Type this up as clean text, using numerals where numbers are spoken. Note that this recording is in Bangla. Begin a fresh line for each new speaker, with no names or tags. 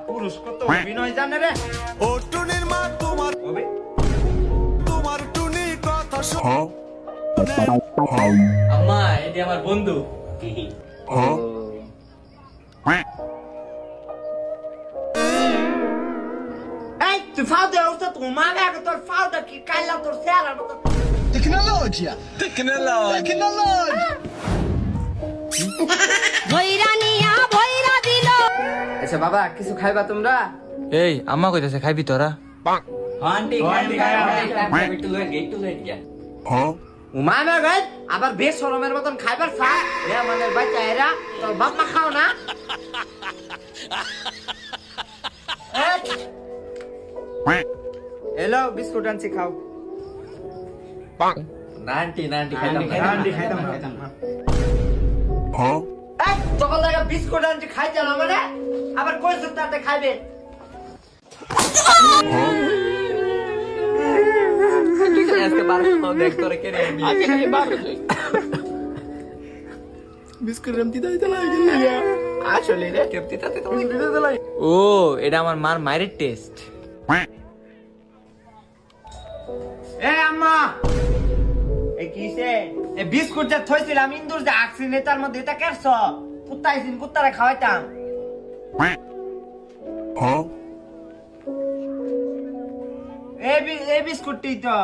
পুরুষ কত অভিনয় জানে রে।
ও টুনির মা তোমার তোমার টুনি কথা শুনে
আম্মা এটি আমার বন্ধু।
এই তুই ফাও দে উস্তাদ তুই মানে আগে তোর ফাওটা কি কাইলা তোর চেহারার মতো।
টেকনোলজি
আচ্ছা বাবা কিছু খাইবা তোমরা?
এই আম্মা কইতাছে খাইবি তোরা?
আন্টি
একটু লেট গিয়া।
উমানে গাই আবার বেশ শরমের মতন খাইবার চা এ মানে বাচ্চা এরা তোর বাপ মা খাও না। হ্যালো বিস্কুট আনছি খাও।
নান্টি খাইতাম না।
এই তখন লাগা বিস্কুট আনছি খাইতে না মানে আবার কই সুতাতে খাইবে।
আজকে 1200 দেখ তোরে কে রে আজকে খালি 1200
বিস্কুট রামতি দাইতে লাগে
আসলে রে কেমতি তাতে তো দিতে লাগে। ও এটা আমার মার মায়ের টেস্ট।
এ আম্মা এ কিসে এ বিস্কুট যা থইছিলাম ইন্দুর যা আকছি নেতার মধ্যে এটা কেরছ কুত্তাইছিন কুত্তারে খাওয়াইতাম। এই বিস্কুটটি তো